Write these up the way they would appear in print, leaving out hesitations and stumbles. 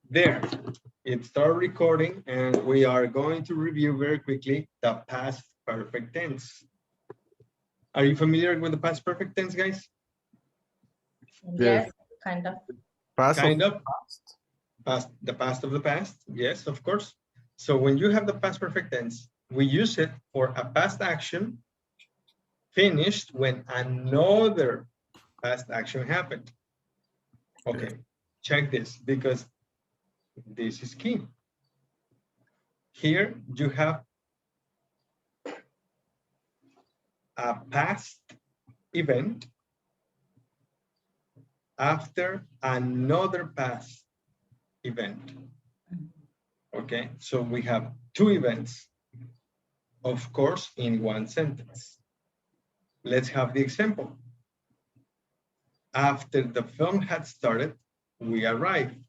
There, it started recording, and we are going to review very quickly the past perfect tense. Are you familiar with the past perfect tense, guys? Yes, kind of. Kind of. The past of the past, yes, of course. So when you have the past perfect tense, we use it for a past action finished when another past action happened. Okay, check this because this is key. Here you have a past event after another past event. Okay, so we have two events, of course, in one sentence. Let's have the example. After the film had started, we arrived.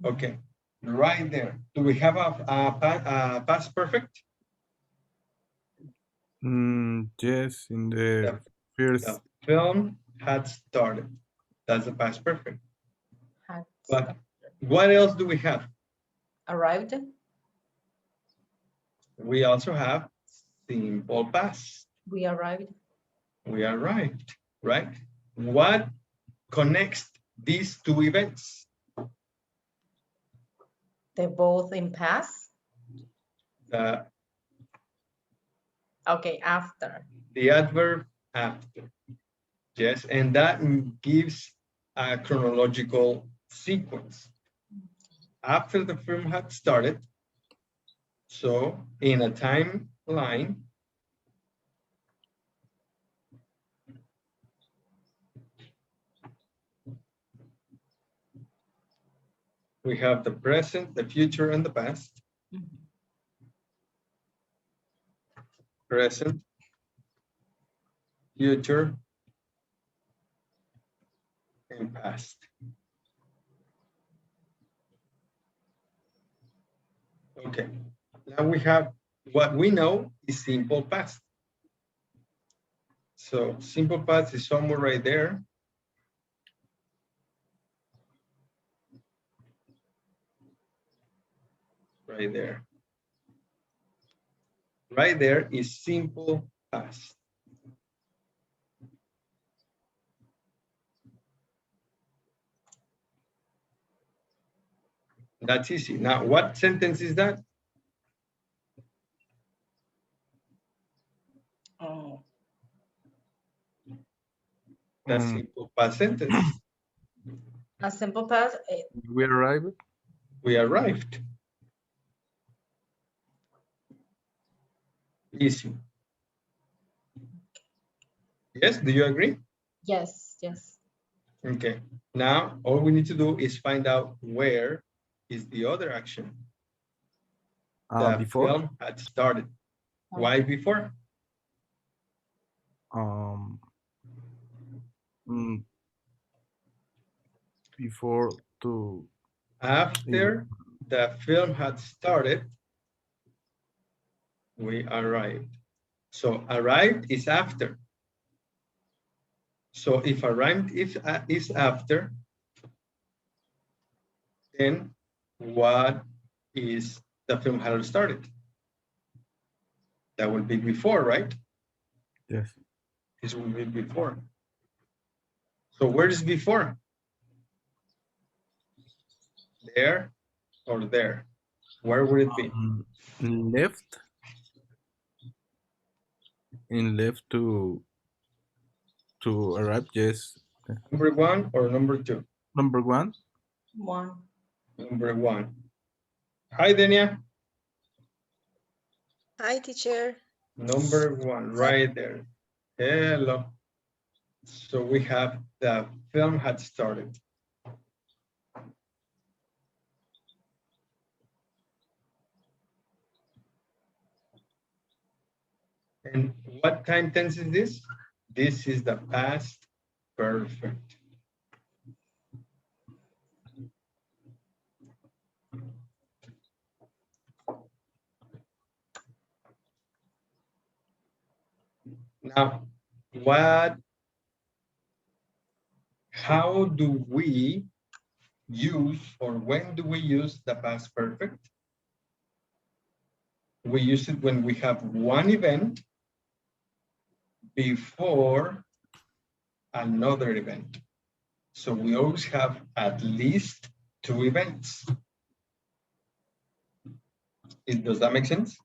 Okay, right there. Do we have a past perfect? Yes, in the first. The film had started. That's the past perfect. But what else do we have? Arrived. We also have simple past. We arrived. We arrived, right? What connects these two events? They're both in past. The Okay, after. The adverb after. Yes, and that gives a chronological sequence. After the film had started, so in a timeline, we have the present, the future, and the past. Present, future, and past. Okay, now we have what we know is simple past. So simple past is somewhere right there. Right there. Right there is simple past. That's easy. Now, what sentence is that? Oh. The simple past sentence. A simple past. We arrived. We arrived. Easy. Yes, do you agree? Yes, yes. Okay. Now, all we need to do is find out where is the other action. The Before? film had started. Why before? Before to. After the film had started, we arrived. So arrived is after. So if arrived is after, then what is the film had started? That would be before, right? Yes. This would be before. So where is before? There or there? Where would it be? Left. In left to arrive, yes. Number one or number two? Number one. One. Number one. Hi, Denia. Hi, teacher. Number one, right there. Hello. So we have the film had started. And what time tense is this? This is the past perfect. Now, how do we use, or when do we use the past perfect? We use it when we have one event before another event. So we always have at least two events. Does that make sense?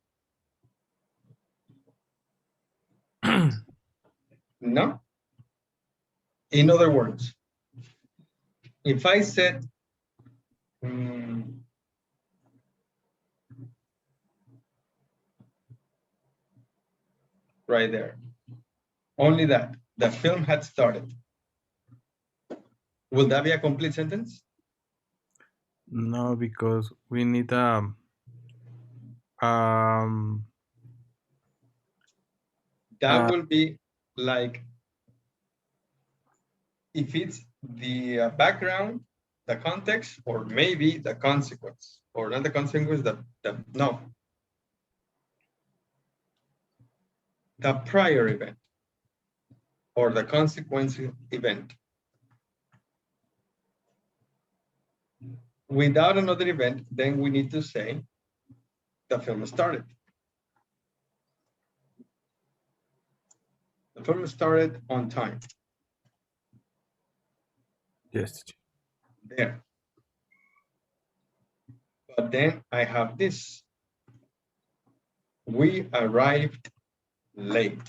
No? In other words, if I said, right there, only that the film had started, will that be a complete sentence? No, because we need That will be like, if it's the background, the context, or maybe the consequence, or not the consequence, no, the prior event, or the consequence event. Without another event, then we need to say the film started. The film started on time. yes. There. But then I have this. We arrived late.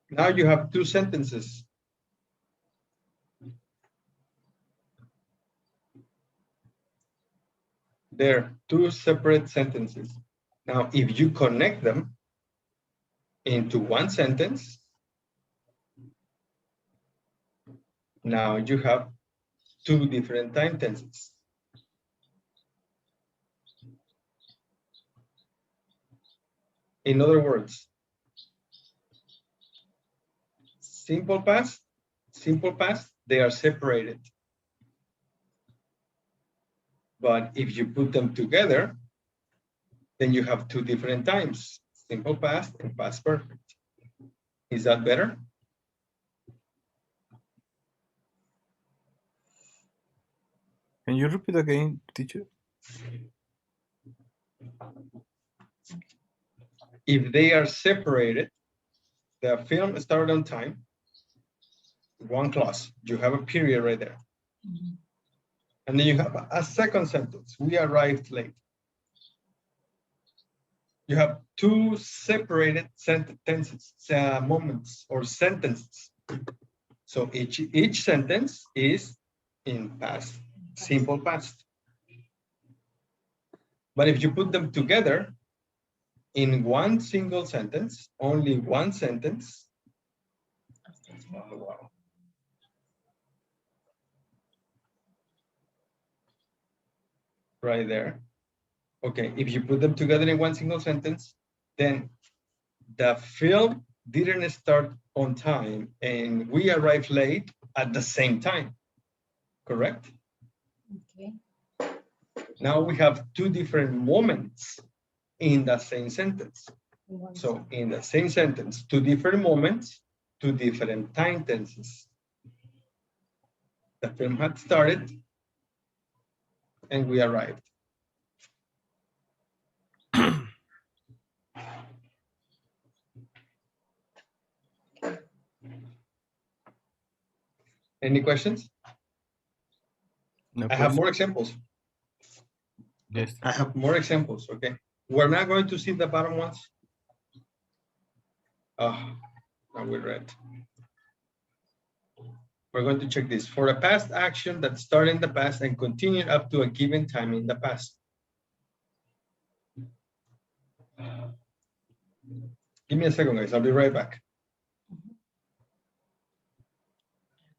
Now you have two sentences. They're two separate sentences. Now, if you connect them into one sentence, now you have two different time tenses. In other words, simple past, they are separated. But if you put them together, then you have two different times, simple past and past perfect. Is that better? Can you repeat again, teacher? If they are separated, the film started on time, one clause, you have a period right there. And then you have a second sentence, we arrived late. You have two separated sentences, moments or sentences. So each sentence is in past, simple past. But if you put them together in one single sentence, only one sentence, oh, wow. Right there. Okay, if you put them together in one single sentence, then the film didn't start on time and we arrived late at the same time, correct? Okay. Now we have two different moments in the same sentence. So in the same sentence, two different moments, two different time tenses. The film had started and we arrived. Any questions? No I have question. more examples. Yes. I have more examples, okay? We're not going to see the bottom ones. Oh, now we read. We're going to check this. For a past action that started in the past and continued up to a given time in the past. Give me a second, guys. I'll be right back.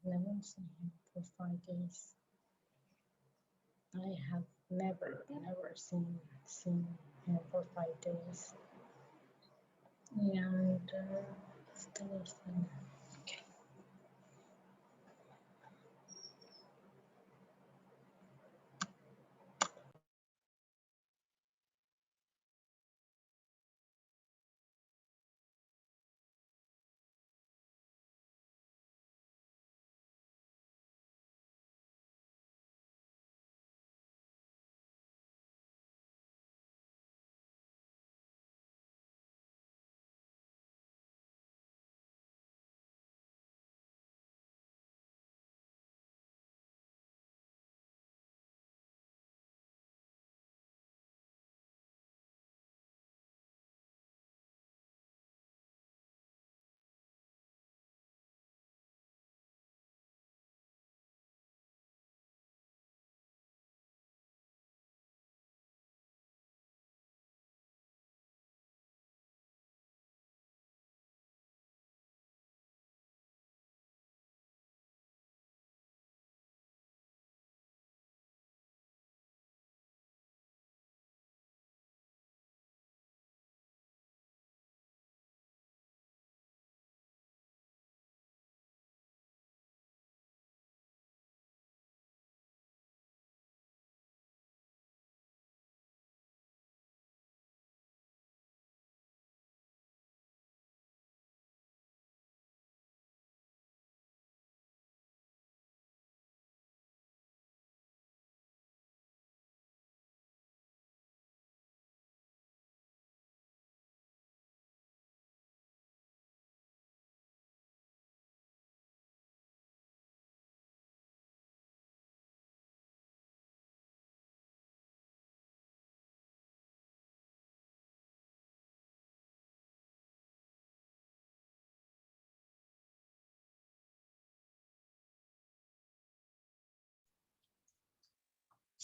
Never seen him for 5 days. I have never seen him for 5 days. And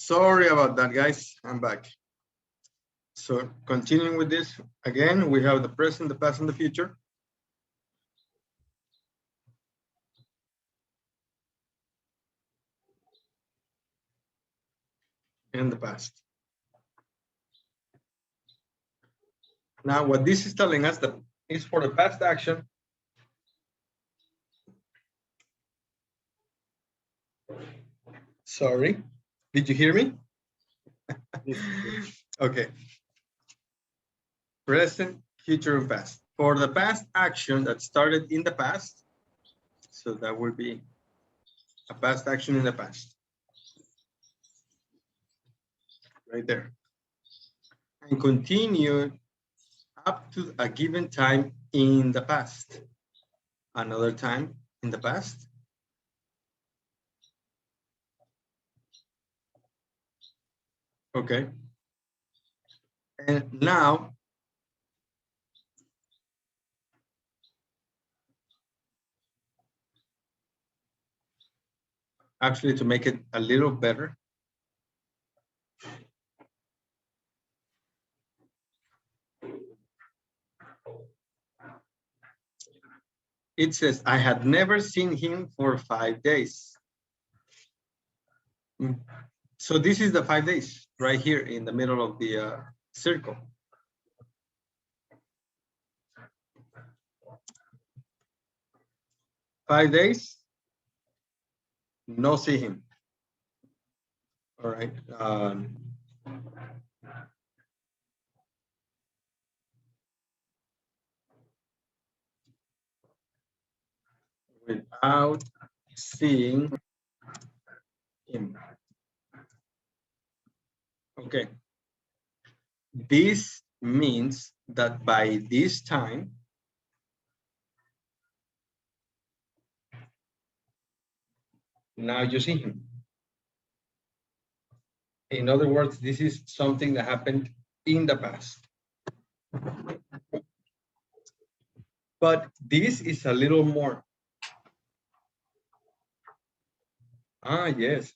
Sorry about that, guys. I'm back. So continuing with this, again, we have the present, the past, and the future. And the past. Now, what this is telling us that is for the past action. Sorry, did you hear me? Okay. Present, future, and past. For the past action that started in the past, so that would be a past action in the past. Right there. And continue up to a given time in the past. Another time in the past. Okay. And now, actually, to make it a little better, it says, I had never seen him for 5 days. So this is the 5 days right here in the middle of the circle. Five days, no see him. All right. Without seeing him. Okay. This means that by this time, now you see him. In other words, this is something that happened in the past. But this is a little more. Ah, yes.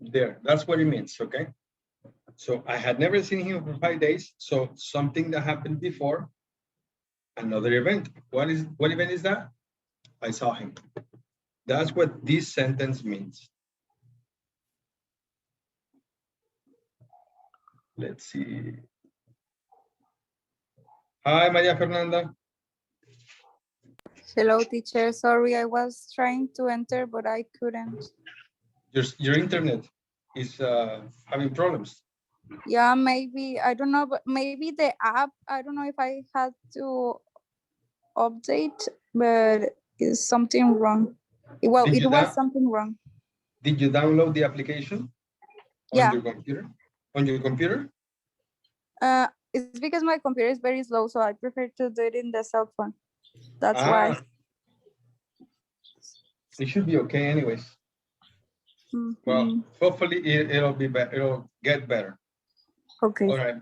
There, that's what it means, okay? So I had never seen him for 5 days. So something that happened before, another event. What event is that? I saw him. That's what this sentence means. Let's see. Hi, Maria Fernanda. Hello, teacher. Sorry, I was trying to enter, but I couldn't. Your internet is having problems. Yeah, maybe, I don't know, but maybe the app, I don't know if I had to update, but is something wrong. Well, it was something wrong. Did you download the application on your computer? On your computer? It's because my computer is very slow, so I prefer to do it in the cell phone. That's why. It should be okay anyways. Well, hopefully it'll be better. It'll get better. Okay. All right.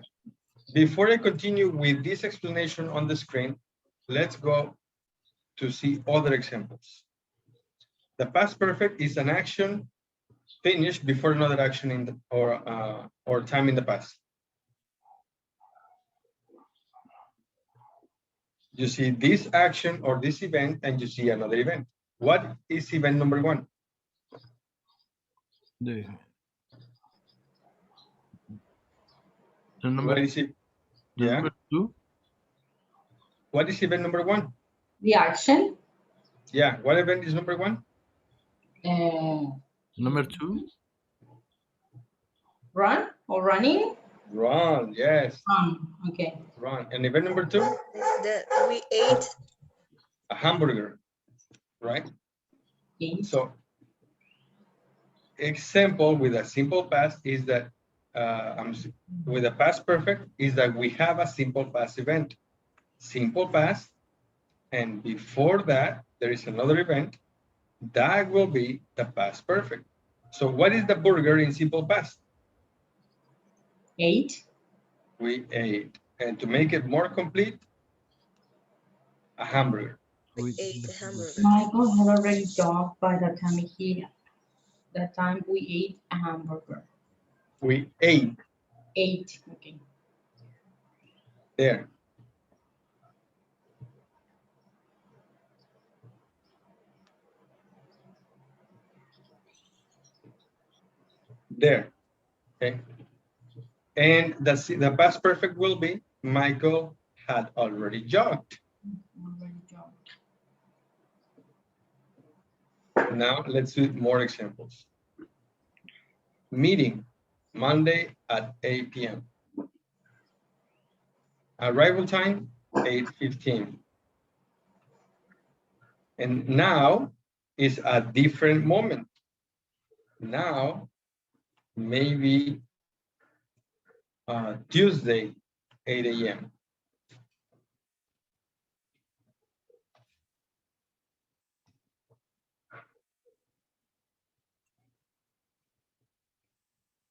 Before I continue with this explanation on the screen, let's go to see other examples. The past perfect is an action finished before another action in the, or time in the past. You see this action or this event, and you see another event. What is event number one? The number, what is it? Yeah. Number two. What is event number one? The action. Yeah. What event is number one? Number two. Run or running. Run, yes, Okay. run. And event number 2, We ate. a hamburger, right? Eat. So example with a simple past is that with a past perfect is that we have a simple past event, simple past, and before that there is another event that will be the past perfect. So what is the burger in simple past? Ate. We ate. And to make it more complete, a hamburger. We ate a hamburger. Michael had already jogged by the time we ate a hamburger. We ate. Ate. Okay. There. There. Okay. And the past perfect will be Michael had already jogged. Already jogged. Now let's do more examples. Meeting Monday at 8 p.m. Arrival time 8:15. And now is a different moment. Now maybe Tuesday 8 a.m.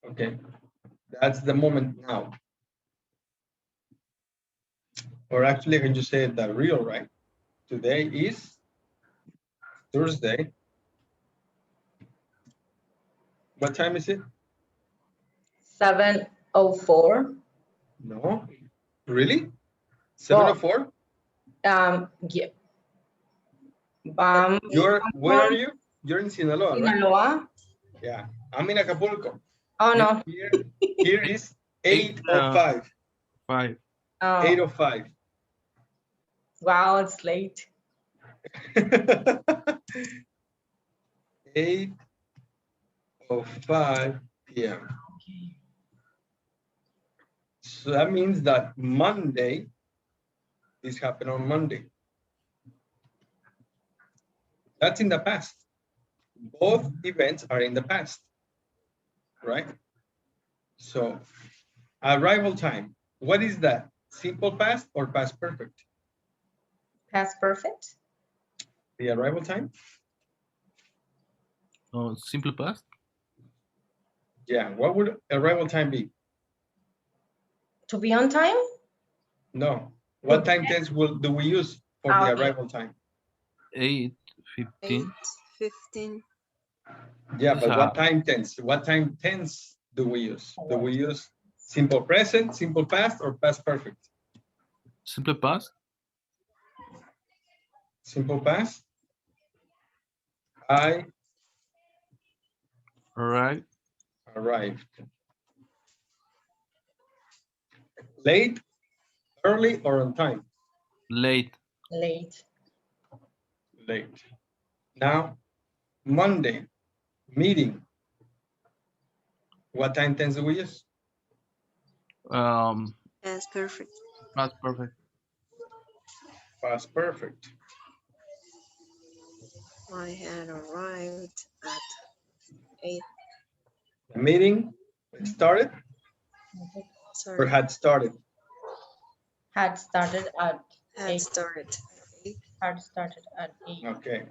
Okay, that's the moment now. Or actually, I can just say the real, right? Today is Thursday. What time is it? 7:04. No, really? 7:04? Yeah. Where are you? You're in Sinaloa, right? Sinaloa. Yeah, I'm in Acapulco. Oh no. Here is 8:05. 5. 8:05. Wow, it's late. 8:05 p.m. Okay. So that means that Monday, this happened on Monday. That's in the past. Both events are in the past, right? So arrival time, what is that? Simple past or past perfect? Past perfect. The arrival time? Oh, simple past. Yeah, what would arrival time be? To be on time. No. What time tense do we use for the arrival time? 8:15. 8:15. Yeah, but what time tense? What time tense do we use? Do we use simple present, simple past, or past perfect? Simple past. Simple past. I Arrived. arrived. Late, early, or on time? Late. Late. Late. Now, Monday, meeting. What time tense do we use? As perfect. Past perfect. Past perfect. I had arrived at 8. The meeting started or had started? Had started at Had 8. started at 8. Had started at 8. Okay.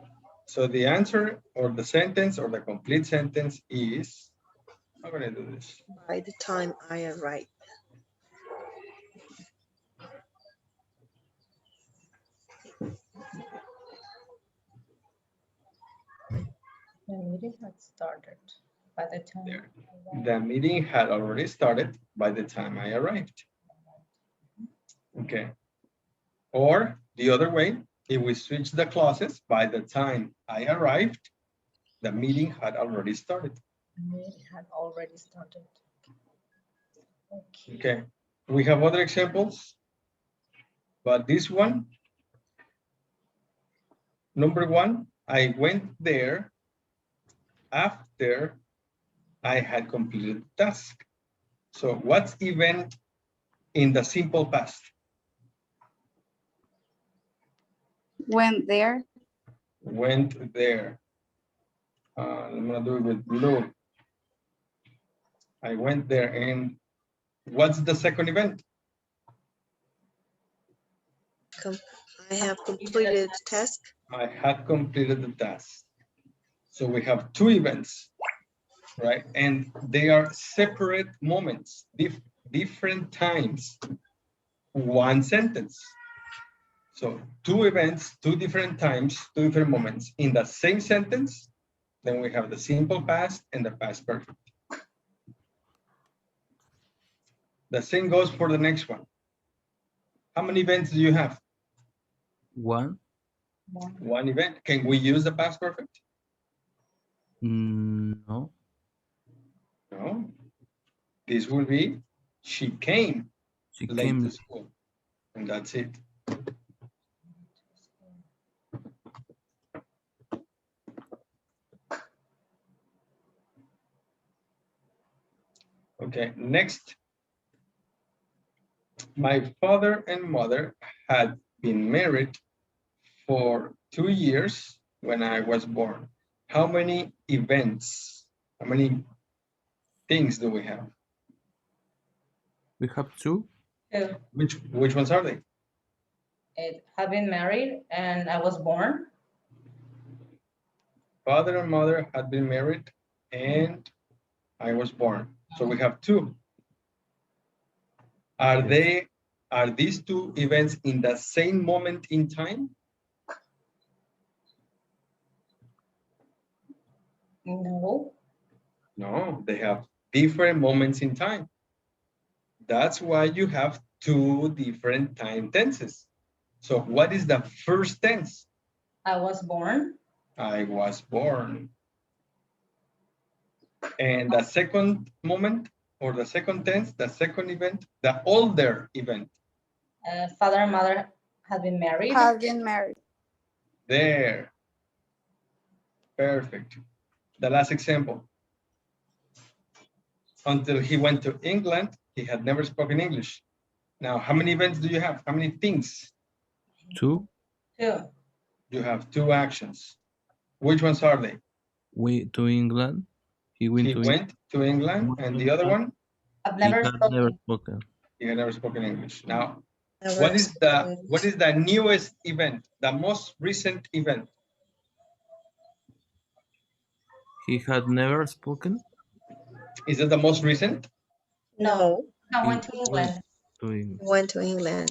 So the answer or the sentence or the complete sentence is, how can I do this? By the time I arrived. The meeting had started by the time. There. The meeting had already started by the time I arrived. Okay. Or the other way, if we switch the clauses, by the time I arrived, the meeting had already started. The meeting had already started. Okay. Okay. We have other examples, but this one, number 1, I went there after I had completed the task. So what's event in the simple past? Went there. Went there. I'm gonna do it with blue. I went there, and what's the second event? I have completed the task. I had completed the task. So we have two events, right? And they are separate moments, different times, one sentence. So two events, two different times, two different moments in the same sentence. Then we have the simple past and the past perfect. The same goes for the next one. How many events do you have? One. One event. Can we use the past perfect? No. No. This will be, she came She late came. to school. And that's it. Okay, next. My father and mother had been married for 2 years when I was born. How many events, how many things do we have? We have two. Two. Which ones are they? It had been married and I was born. Father and mother had been married and I was born. So we have two. Are these two events in the same moment in time? No. No, they have different moments in time. That's why you have two different time tenses. So what is the first tense? I was born. I was born. And the second moment or the second tense, the second event, the older event. Father and mother had been married. Have been married. There. Perfect. The last example. Until he went to England, he had never spoken English. Now, how many events do you have? How many things? Two. Two. You have two actions. Which ones are they? We to England. He went to England, and the other one? I've never spoken. spoken. He had never spoken English. Now, Never what is spoken the newest event, the most recent event? He had never spoken. Is it the most recent? No, I went to England. went to England.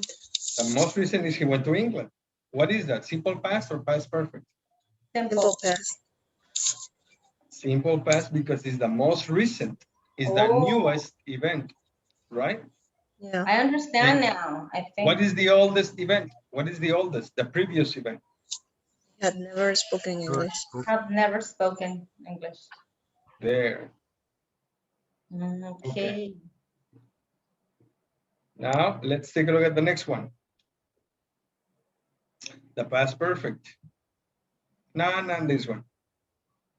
The most recent is he went to England. What is that? Simple past or past perfect? Simple past. Simple past because it's the most recent. It's the Oh. newest event, right? Yeah. I understand And now. I think. what is the oldest event? What is the oldest? The previous event. Had never spoken English. I've never spoken English. There. Okay. Now, let's take a look at the next one. The past perfect. No, not this one.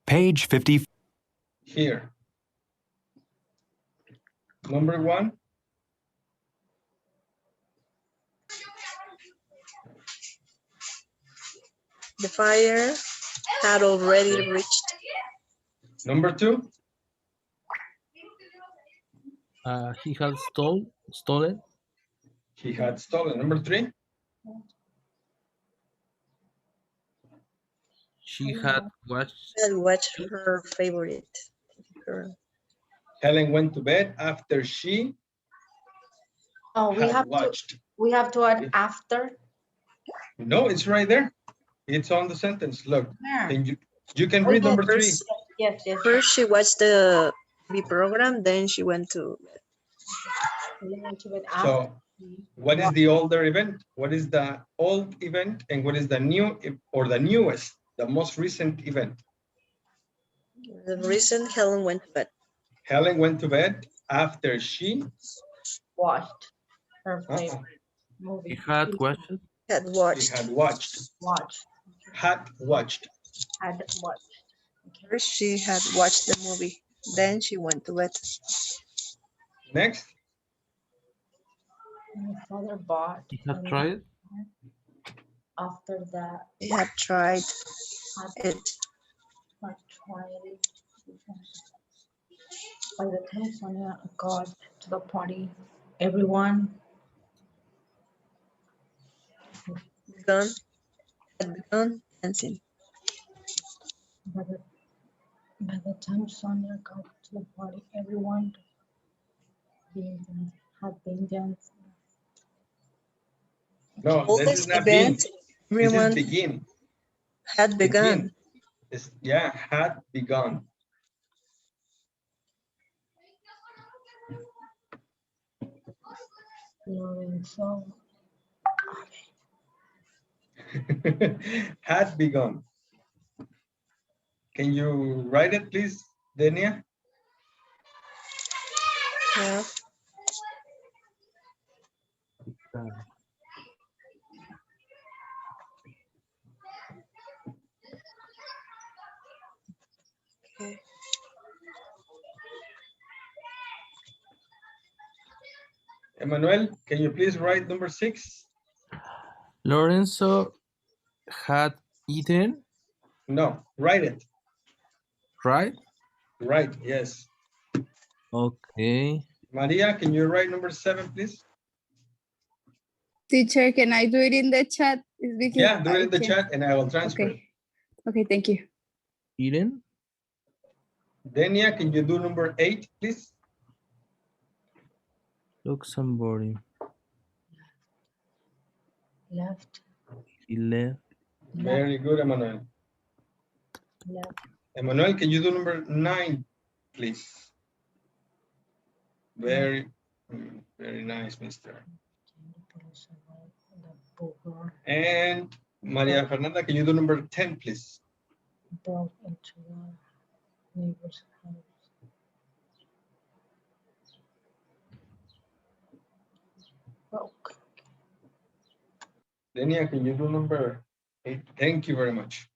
Page 50. Here. Number one. The fire had already reached. Number two. He had stolen. He had stolen. Number three. She had watched. Had watched her favorite. Helen went to bed after she Oh, we had have watched. to add after. No, it's right there. It's on the sentence. Look, Where? and you can read number three. Yes. First she watched the TV program, then she went to bed. We went to it after. So what is the older event? What is the old event? And what is the new or the newest, the most recent event? The reason Helen went to bed. Helen went to bed after she Watched her favorite movie. He had watched. Had she watched. had watched. Had watched. First she had watched the movie, then she went to bed. Next. My father bought. You have and tried? After that, We have tried it. I tried it. By the time Sonia got to the party, everyone Begun, had begun dancing. by the time Sonia got to the party, everyone had been dancing. No, All this this is not been. event, This is everyone begin. had begun. It's, yeah, had begun. Lorenzo Had begun. Can you write it, please, Denia? Yeah. Okay. Emmanuel, can you please write number 6? Lorenzo had eaten, No, write it. right? Right, yes. Okay. Maria, can you write number 7, please? Teacher, can I do it in the chat? It's because Yeah, do it I in the can't- chat and I will transfer. Okay. Okay, thank you. Eaten? Denia, can you do number 8, please? Look, somebody. left. He left. Very good, Emmanuel. Left. Emmanuel, can you do number 9, please? Very nice, mister. And Maria Fernanda, can you do number 10, please? Brought into the neighbor's house. Broke. Denia, can you do number 8? Thank you very much.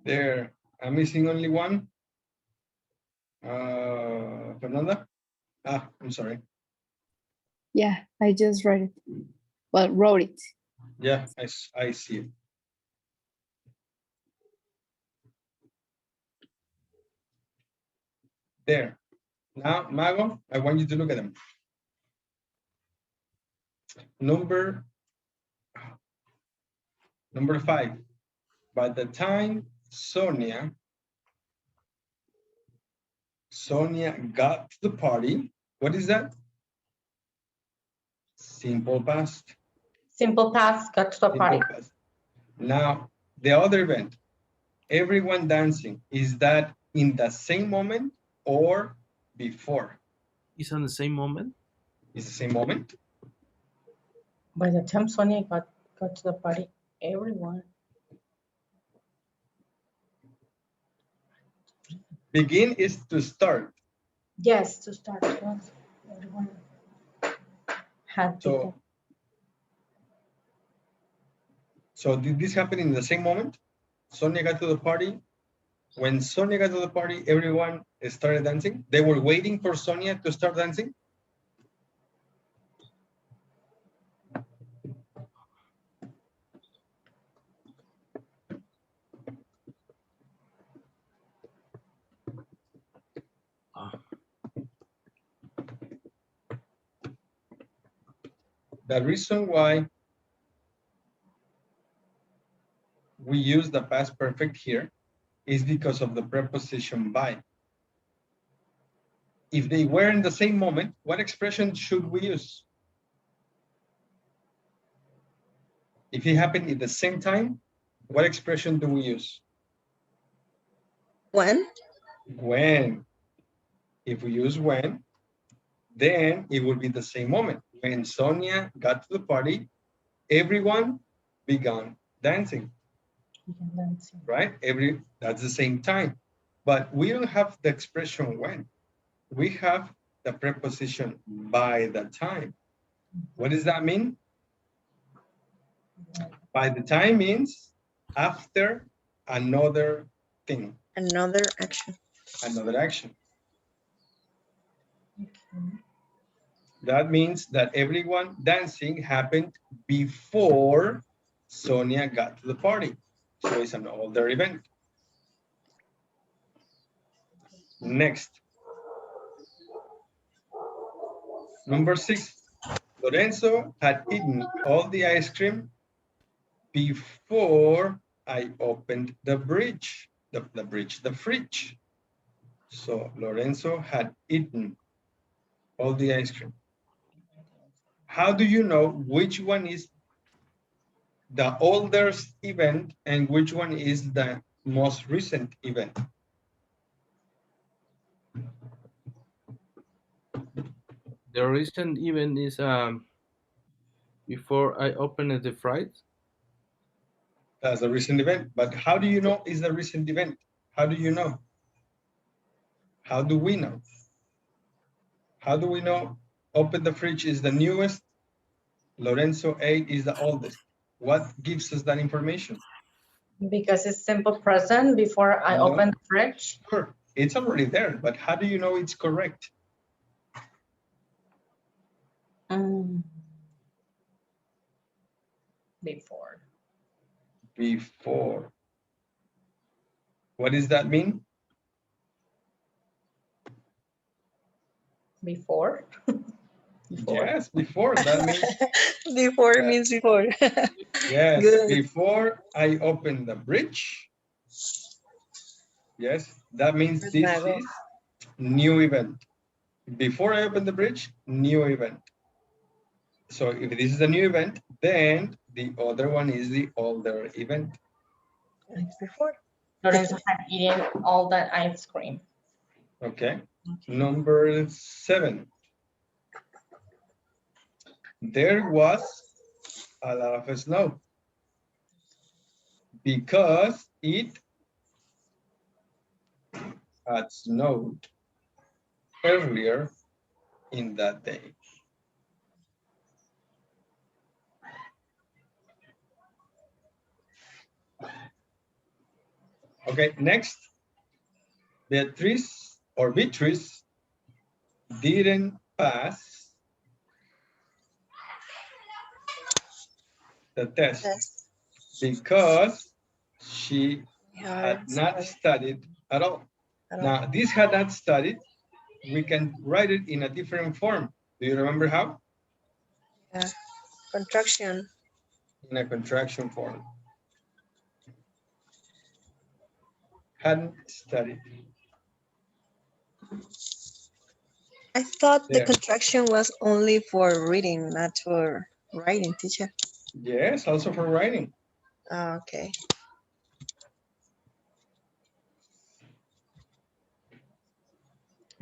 There, I'm missing only one. Fernanda? Ah, I'm sorry. Yeah, I just read it. Well, wrote it. Yeah, I see it. There. Now, Mago, I want you to look at them. Number 5. By the time Sonia got to the party, what is that? Simple past. Simple past, got to the party. Simple past. Now, the other event, everyone dancing, is that in the same moment or before? It's on the same moment? It's the same moment? By the time Sonia got to the party, everyone. Begin is to start. Yes, to start. Yes, everyone had begun. So did this happen in the same moment? Sonia got to the party. When Sonia got to the party, everyone started dancing. They were waiting for Sonia to start dancing. The reason why we use the past perfect here is because of the preposition by. If they were in the same moment, what expression should we use? If it happened at the same time, what expression do we use? When? When. If we use when, then it will be the same moment. When Sonia got to the party, everyone began dancing, right? That's the same time. But we don't have the expression when. We have the preposition by the time. What does that mean? By the time means after another thing, Another action. another action. That means that everyone dancing happened before Sonia got to the party. So it's an older event. Next. Number 6. Lorenzo had eaten all the ice cream before I opened the fridge. The fridge. So Lorenzo had eaten all the ice cream. How do you know which one is the oldest event and which one is the most recent event? The recent event is before I opened the fries. That's a recent event. But how do you know is the recent event? How do you know? How do we know? How do we know open the fridge is the newest, Lorenzo 8 is the oldest? What gives us that information? Because it's simple present before I No. open the fridge. Sure, it's already there, but how do you know it's correct? Before. Before. What does that mean? Before. Before. Yes, before. That means Before means before. yes, Good. before I open the bridge. Yes, that means Good, this Mago. is new event. Before I open the bridge, new event. So if this is a new event, then the other one is the older event. It's before. Lorenzo had eaten all that ice cream. Okay. Number 7. There was a lot of snow because it had snowed earlier in that day. Okay, next. Beatrice didn't pass the test Yes. because she had not studied at all. Now, this had not studied, we can write it in a different form. Do you remember how? Yeah. Contraction. In a contraction form. Hadn't studied. I thought the There. contraction was only for reading, not for writing, teacher. Yes, also for writing. Oh, okay.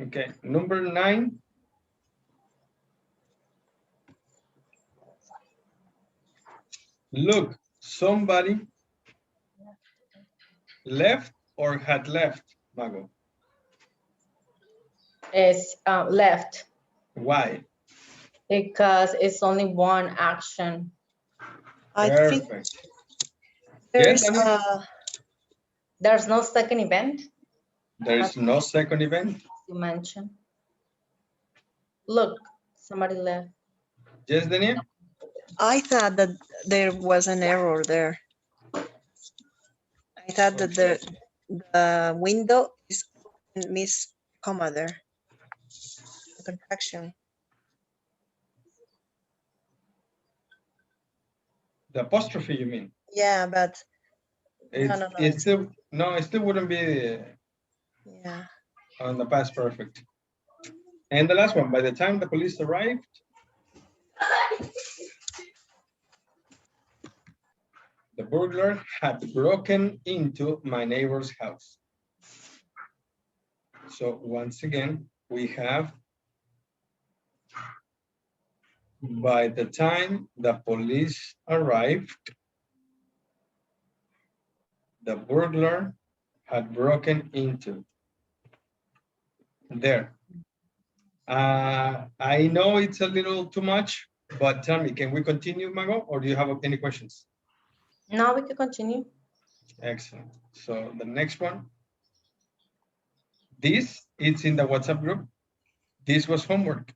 Okay, number 9. Look, somebody left or had left, Mago. Is left Why? because it's only one action. I think Perfect. there's Yes, There's no second event there is no second event. you mentioned. Look, somebody left. Yes, Daniel? I thought that there was an error there. I thought that the window is open, miss comma there. The contraction. The apostrophe, you mean? Yeah, but It's, no. it still wouldn't be Yeah. on the past perfect. And the last one, by the time the police arrived, The burglar had broken into my neighbor's house. So once again, we have by the time the police arrived, the burglar had broken into. There. I know it's a little too much, but tell me, can we continue, Mago, or do you have any questions? Now we can continue. Excellent. So the next one. This it's in the WhatsApp group. This was homework.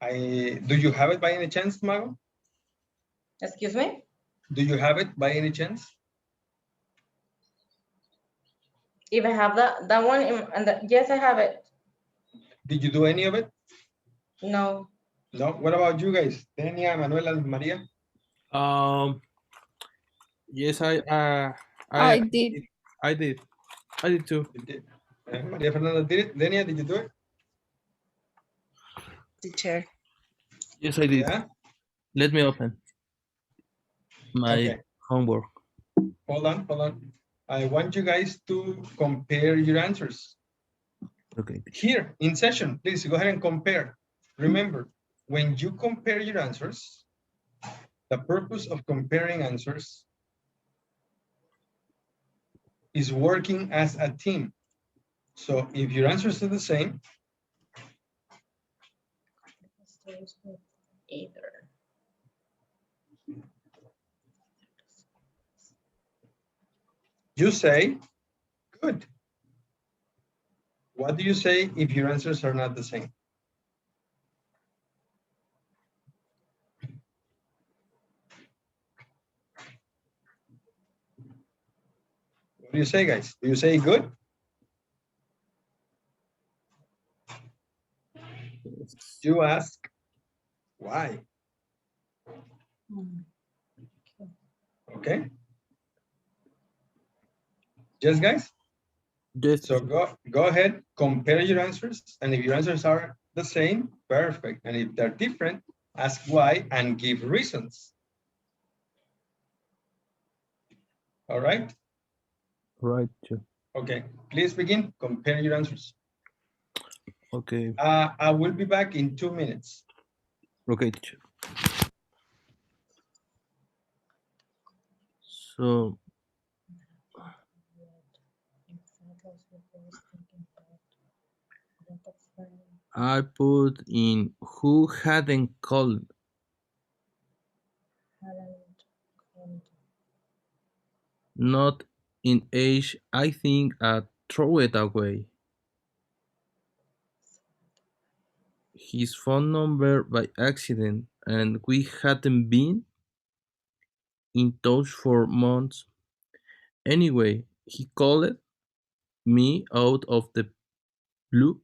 Do you have it by any chance, Mago? Excuse me? Do you have it by any chance? If I have that one, yes, I have it. Did you do any of it? No. No. What about you guys? Denia, Manuela, Maria? Yes, I did. I did too. You did. Maria Fernanda did it. Denia, did you do it? Teacher. Yes, I did. Yeah. Let me open my homework. Hold on. I want you guys to compare your answers. Okay. Here in session, please go ahead and compare. Remember, when you compare your answers, the purpose of comparing answers is working as a team. So if your answers are the same, Either. you say, good. What do you say if your answers are not the same? What do you say, guys? Do you say good? You ask, why? Okay. Yes, guys? Yes. So go ahead, compare your answers. And if your answers are the same, perfect. And if they're different, ask why and give reasons. All right? Right. Okay, please begin. Compare your answers. Okay. I will be back in 2 minutes. Okay, teacher. So I put in who hadn't called. Not in age, I think I'd throw it away. His phone number by accident, and we hadn't been in touch for months. Anyway, he called me out of the blue.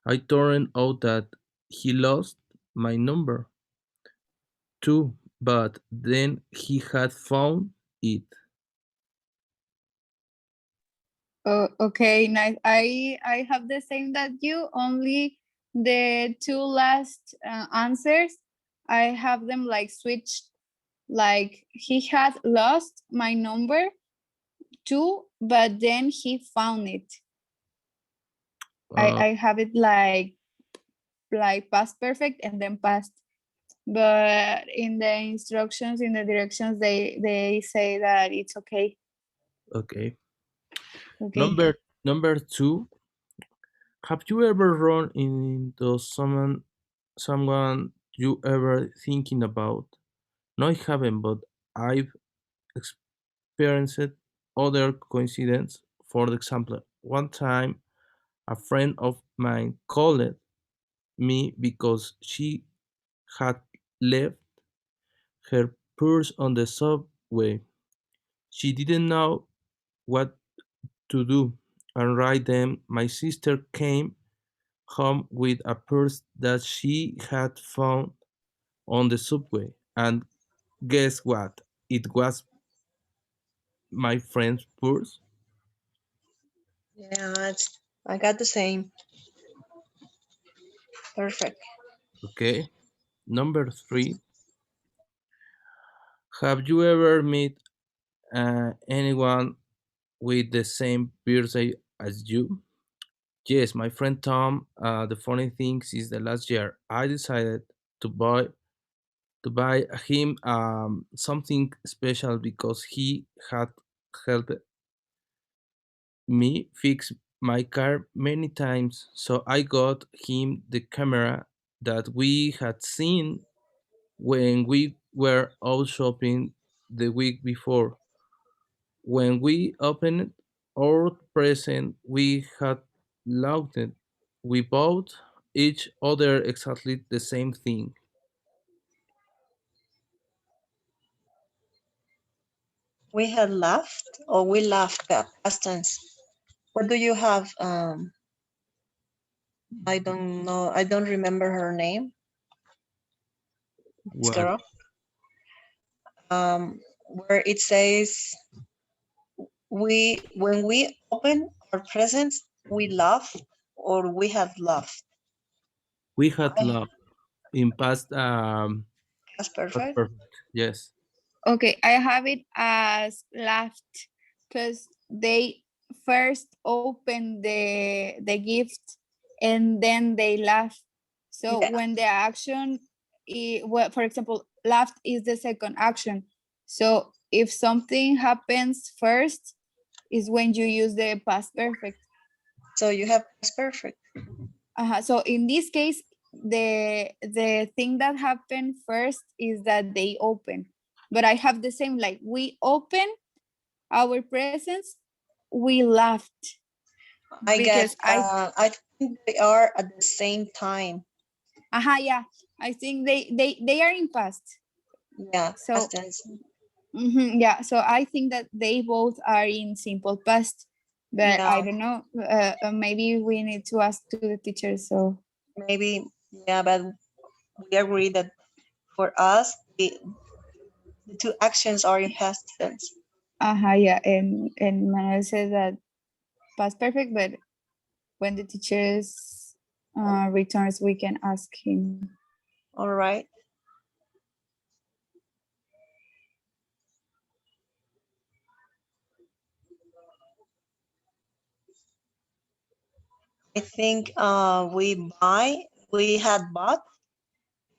I turned out that he lost my number too, but then he had found it. Oh, okay, nice. I have the same that you. Only the two last answers, I have them like switched. Like he had lost my number too, but then he found it. Uh, I have it like past perfect and then past. But in the instructions, in the directions, they say that it's okay. okay. Okay. Number two. Have you ever run into someone you ever thinking about? No, I haven't, but I've experienced other coincidence. For example, one time a friend of mine called me because she had left her purse on the subway. She didn't know what to do, and right then my sister came home with a purse that she had found on the subway. And guess what? It was my friend's purse. Yeah, I got the same. Perfect. Okay. Number three. Have you ever met anyone with the same birthday as you? Yes, my friend Tom. The funny thing is, the last year I decided to buy him something special because he had helped me fix my car many times. So I got him the camera that we had seen when we were out shopping the week before. When we opened our present, we had looked. We bought each other exactly the same thing. We had laughed or we laughed past tense. What do you have? I don't know. I don't remember her name. This What? girl. Where it says we when we open our presents, we laugh or we have laughed. We had I, love in that's past perfect. perfect. Yes. Okay, I have it as laughed because they first open the gift and then they laugh. So Yeah. when the action, well, for example, laughed is the second action. So if something happens first, is when you use the past perfect. So you have past perfect. So in this case, the thing that happened first is that they open. But I have the same, like we open our presents, we laughed I because guess I think they are at the same time. yeah, I think they are in past. Yeah, So past tense. yeah, so I think that they both are in simple past. But Yeah, I don't know. Maybe we need to ask to the teacher. So maybe. Yeah, but we agree that for us, the two actions are in past tense. yeah, and Manuel says that past perfect, but when the teachers returns, we can ask him. All right. I think we had bought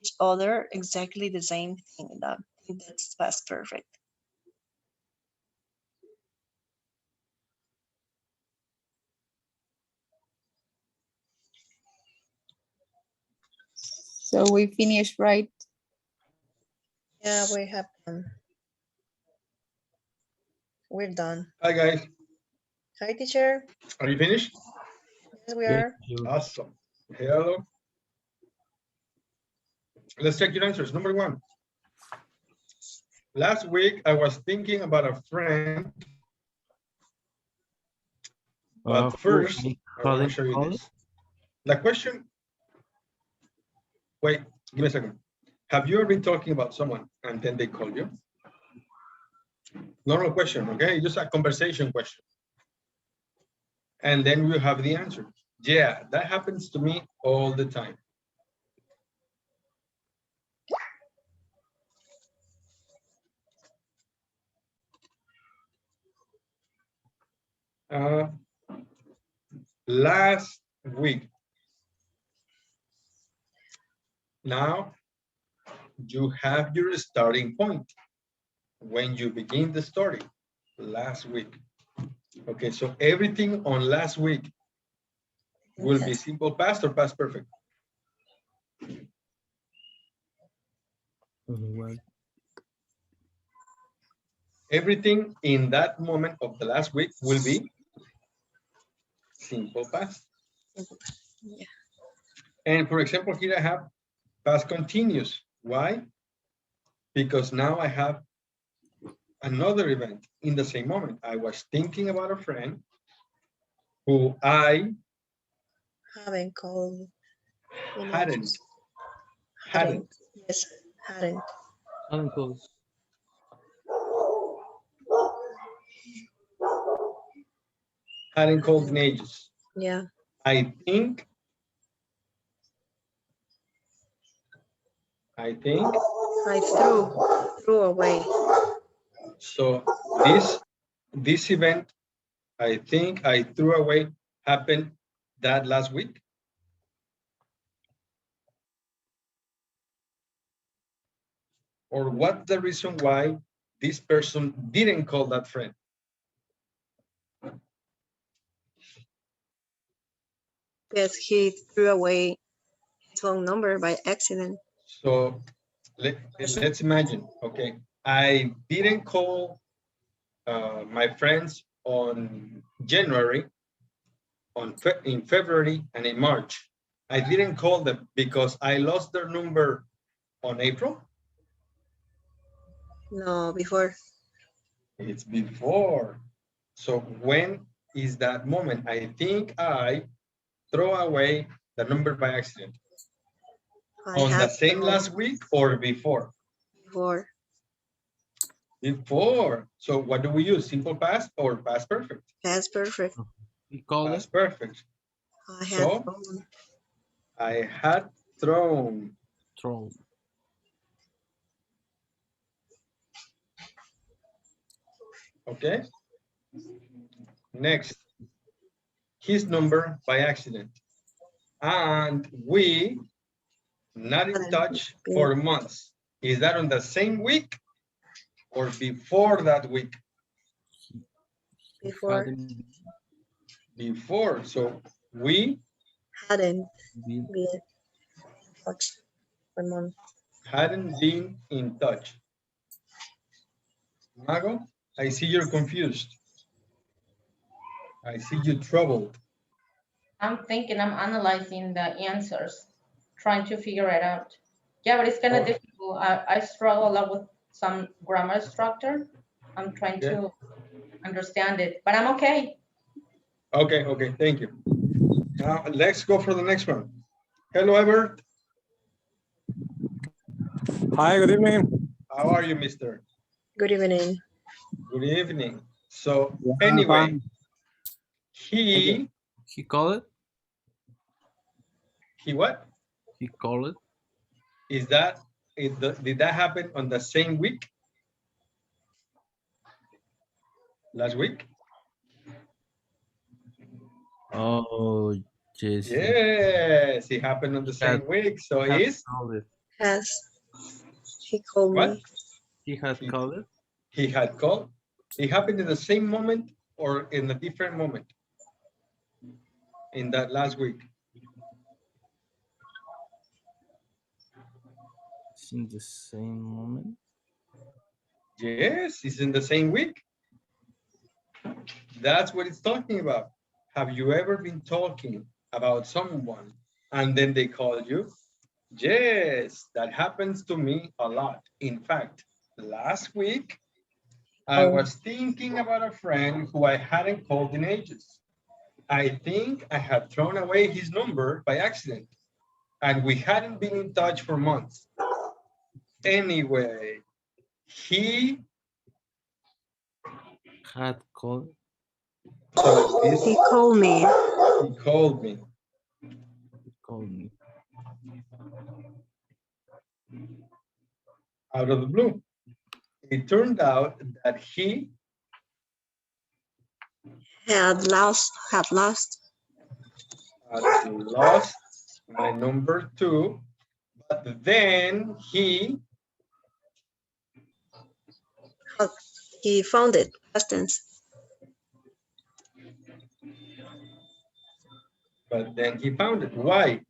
each other exactly the same thing. That I think that's past perfect. So we finished, right? Yeah, we have we're done. Hi guys, Hi, teacher. are you finished? Yes, we Yes. are. Awesome. Hello. Let's check your answers. Number one. Last week I was thinking about a friend, but Who first I I want to hadn't show you called? this. The question, wait, give me a second. Have you ever been talking about someone and then they call you? Normal question, okay? Just a conversation question. And then you have the answer. Yeah, that happens to me all the time. Last week. Now you have your starting point when you begin the story. Last week. Okay, so everything on last week will be simple past or past perfect. Well, Everything in that moment of the last week will be simple past. Yeah. And for example, here I have past continuous. Why? Because now I have another event in the same moment. I was thinking about a friend who I Haven't called. hadn't. Yes, hadn't. hadn't called. Hadn't called in ages. Yeah. I think. I threw away. So this event, I think I threw away, happened that last week. Or what's the reason why this person didn't call that friend? Yes, he threw away his phone number by accident. So let's imagine, okay, I didn't call my friends on January, in February, and in March. I didn't call them because I lost their number on April. No, before. It's before. So when is that moment? I think I throw away the number by accident. I On the had same no last week or before? before. Before. So what do we use? Simple past or past perfect? That's perfect. He called it. Past perfect. I had So phone. I had thrown. Throw. Okay. Next, his number by accident. And we not in touch for months. Is that on the same week or before that week? Before. Hadn't Before. So we Hadn't been been touch for months. hadn't been in touch. Mago, I see you're confused. I see you troubled. I'm thinking, I'm analyzing the answers, trying to figure it out. Yeah, but it's kind of Oh. difficult. I struggle a lot with some grammar structure. I'm trying Yeah. to understand it, but I'm okay. Okay, okay, thank you. Now let's go for the next one. Hello, Ebert. Hi, good evening. How are you, mister? Good evening. Good evening. So Yeah, anyway, fine. he called it. he what? He called it. Is that did that happen on the same week? Last week? Oh, yes. Yes, it happened on the Had- same week. So Had is called it. Has he called what? me? He had called it. He had called. It happened in the same moment or in a different moment in that last week. It's in the same moment. Yes, it's in the same week. That's what it's talking about. Have you ever been talking about someone and then they call you? Yes, that happens to me a lot. In fact, last week, I was thinking about a friend who I hadn't called in ages. I think I had thrown away his number by accident and we hadn't been in touch for months. Anyway, he Had called. so this He called me. he called me. Called me. Out of the blue. It turned out that he Had lost. had lost my number too, but then he He found it. Past tense. found it. Why?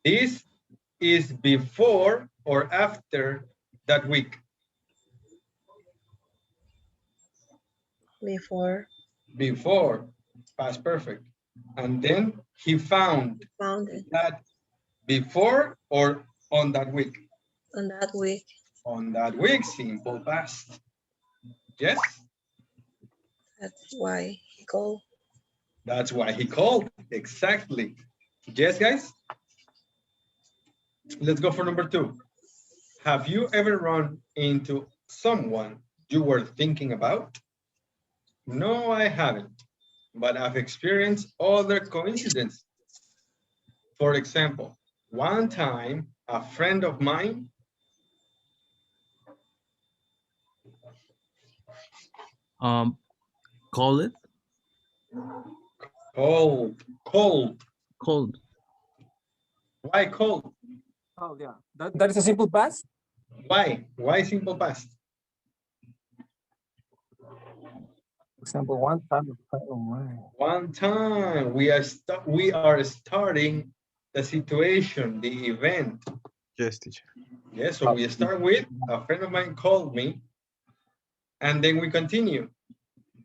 This is before or after that week? Before. Before, past perfect. And then he found Found it. that before or on that week? On that week. On that week, simple past. Yes? That's why he called. That's why he called. Exactly. Yes, guys? Let's go for number 2. Have you ever run into someone you were thinking about? No, I haven't, but I've experienced other coincidences. For example, one time, a friend of mine Call it Cold. Cold. cold. Why cold? Oh, yeah. That is a simple past. Why? Why simple past? Example, one time. One time we are starting the situation, the event. Yes, teacher. Yes, so we start with a friend of mine called me, and then we continue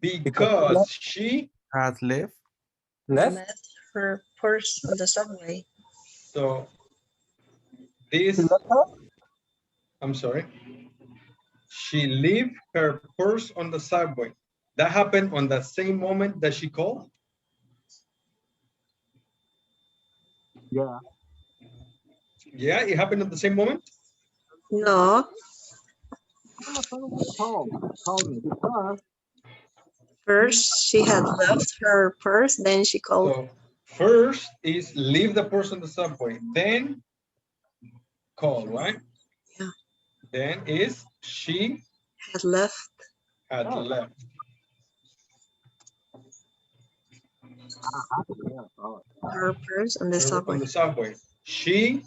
because she Had left. Left her purse on the subway. so this I'm sorry. She left her purse on the subway. That happened on the same moment that she called. Yeah. Yeah, it happened at the same moment. No, Call me because first she had left her purse, then she called. So first is leave the purse on the subway, then call, right? Yeah. Then is she Had left had left. her purse on the On subway. the subway. She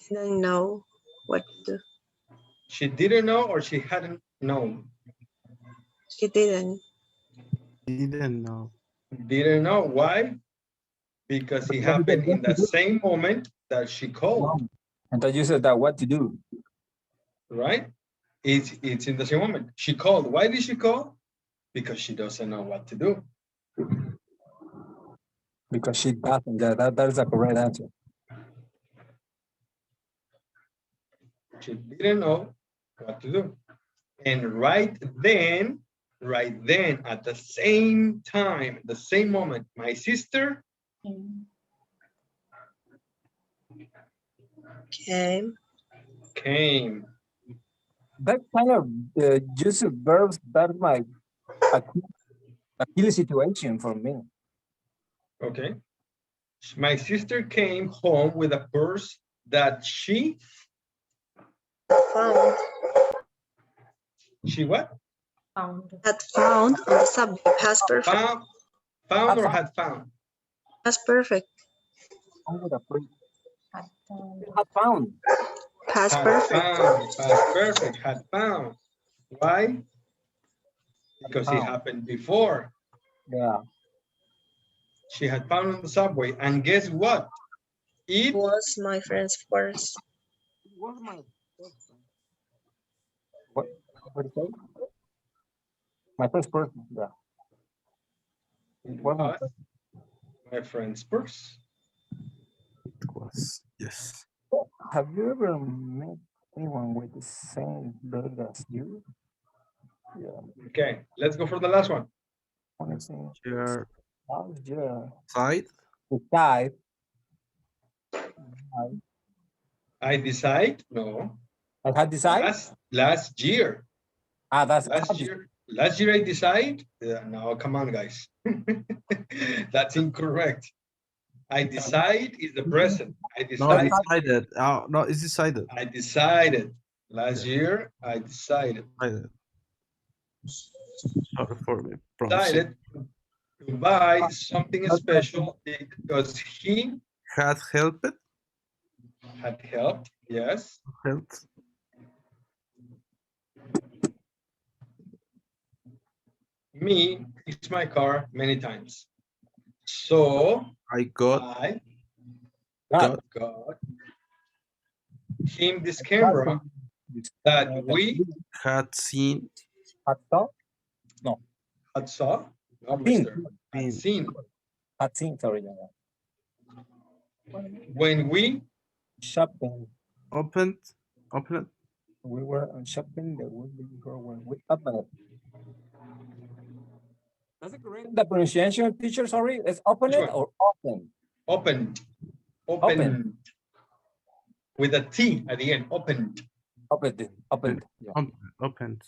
Didn't know what to do. she didn't know or she hadn't known. She didn't. Didn't know. Didn't know. Why? Because it happened in the same moment that she called. and then you said that what to do. Right? It's in the same moment. She called. Why did she call? Because she doesn't know what to do. Because she doesn't. Yeah, that is a correct answer. She didn't know what to do. And right then, at the same time, the same moment, my sister came. That kind of use of verbs, that's my Achilles situation for me. Okay. My sister came home with a purse that she found. She what? Had found on the subject. Past perfect. Found or had found? Past perfect. Had found. Past Had perfect. found. Past perfect. Had found. Why? Because it happened before. Yeah. She had found on the subway, and guess what? It was my friend's purse. Was my what did you say? My first person, yeah. was my friend's purse. It was, yes. Have you ever met anyone with the same bird as you? Yeah. Okay, let's go for the last one. Your Yeah. side. Decide. I decide? No. I had decided? Last year. That's last year I decide? No, come on, guys. That's incorrect. I decide is the present. I decided. No, decided. No, it's decided. I decided. Last year, I decided. Sorry for me. Decided to buy something special because he had helped. Had helped, yes. Helped. Me fix my car many times. So I got him this camera that we had seen. Had saw? No. Had saw? No, Had seen. Had seen, sorry. When we shopping. Opened. We were on shopping the week before when we opened it. Does it correct the pronunciation, teacher? Sorry, it's open it or open? Opened. With a T at the end. Opened. Opened. Yeah. Opened.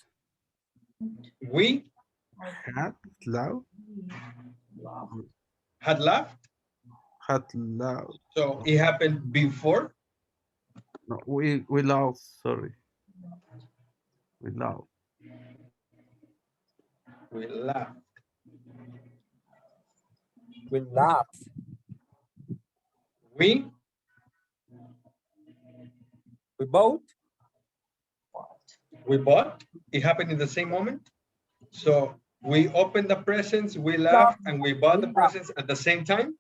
We had loud. Had laughed. Had loud. So it happened before. No, we laughed. Sorry. We laughed. We laugh. We laugh. We Both. we bought. It happened in the same moment. So we opened the presents, we laughed, and we bought the presents at the same time.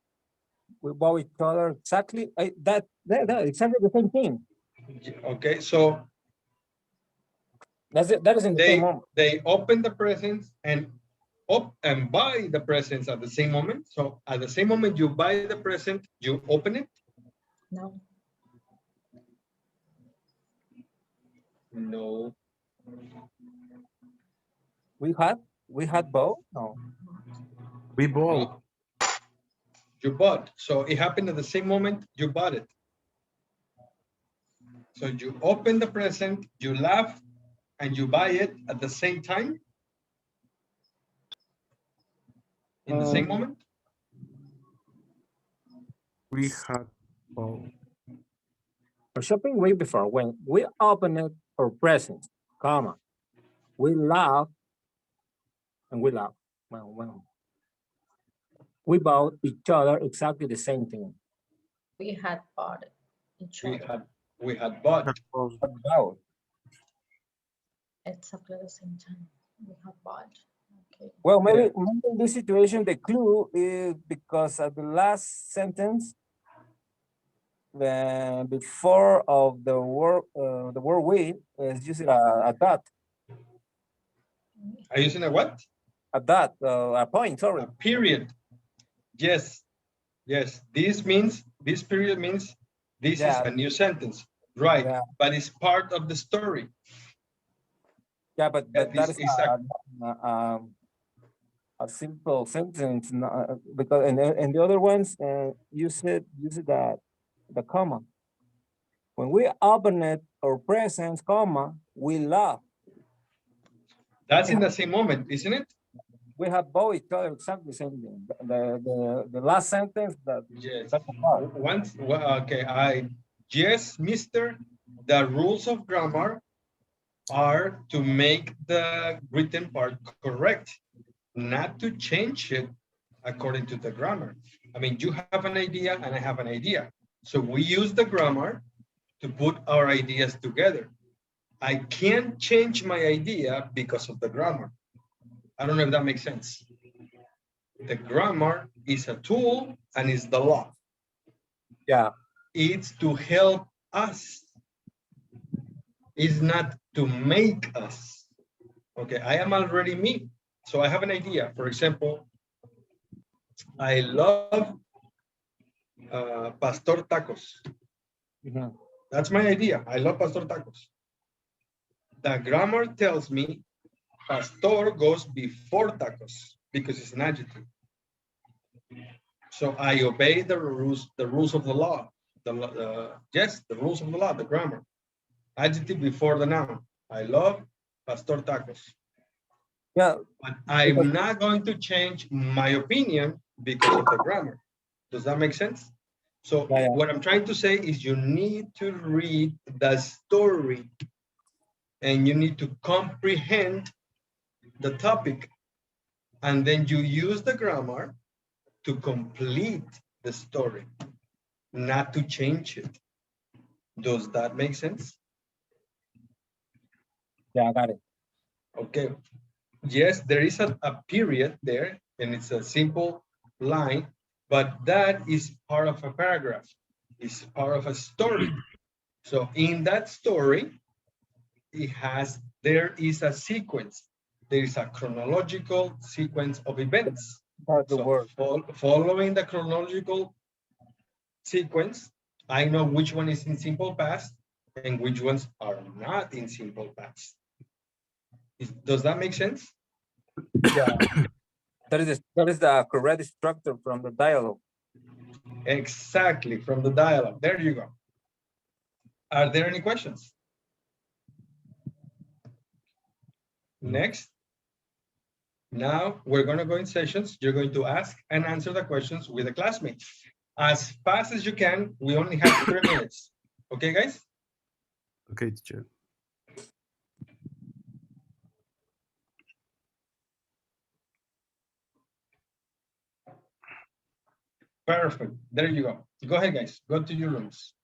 We bought each other exactly that exactly the same thing. Okay, so That's it. That is in the same moment. they open the presents and buy the presents at the same moment. So at the same moment you buy the present, you open it. No. No. We had both. No. We bought. You bought. So it happened at the same moment you bought it. So you open the present, you laugh, and you buy it at the same time. In the same moment. We had bought. For shopping way before, when we opened our presents, comma, we laugh and we laugh. Well, we bought each other exactly the same thing. We had bought each other. We had bought. About. Exactly the same time. We had bought. Okay. Well, maybe in this situation, the clue is because at the last sentence, before of the word we is using a dot. Are you using a what? A dot, a point, sorry. A period. Yes. Yes. This period means this is a new sentence. Right. Yeah. But it's part of the story. Yeah, but that is a simple sentence, because and the other ones use the comma. When we open it or presents, comma, we laugh. That's in the same moment, isn't it? We have both each other exactly the same thing. The last sentence that yes. Yes, mister, the rules of grammar are to make the written part correct, not to change it according to the grammar. I mean, you have an idea and I have an idea. So we use the grammar to put our ideas together. I can't change my idea because of the grammar. I don't know if that makes sense. The grammar is a tool and is the law. Yeah. It's to help us. It's not to make us. Okay, I am already me. So I have an idea. For example, I love pastor tacos. Mm-hmm. That's my idea. I love pastor tacos. The grammar tells me pastor goes before tacos because it's an adjective. So I obey the rules of the law. Yes, the rules of the law, the grammar. Adjective before the noun. I love pastor tacos. Yeah. But I'm not going to change my opinion because of the grammar. Does that make sense? So what I'm trying to say is you need to read the story and you need to comprehend the topic. And then you use the grammar to complete the story, not to change it. Does that make sense? Yeah, I got it. Okay. Yes, there is a period there, and it's a simple line, but that is part of a paragraph. It's part of a story. So in that story, there is a sequence. There is a chronological sequence of events. So following the chronological sequence, I know which one is in simple past and which ones are not in simple past. Does that make sense? Yeah. That is the correct structure from the dialogue. Exactly, from the dialogue. There you go. Are there any questions? Next. Now we're going to go in sessions. You're going to ask and answer the questions with the classmates. As fast as you can. We only have 3 minutes. Okay, guys? Okay, teacher. Perfect. There you go. Go ahead, guys. Go to your rooms.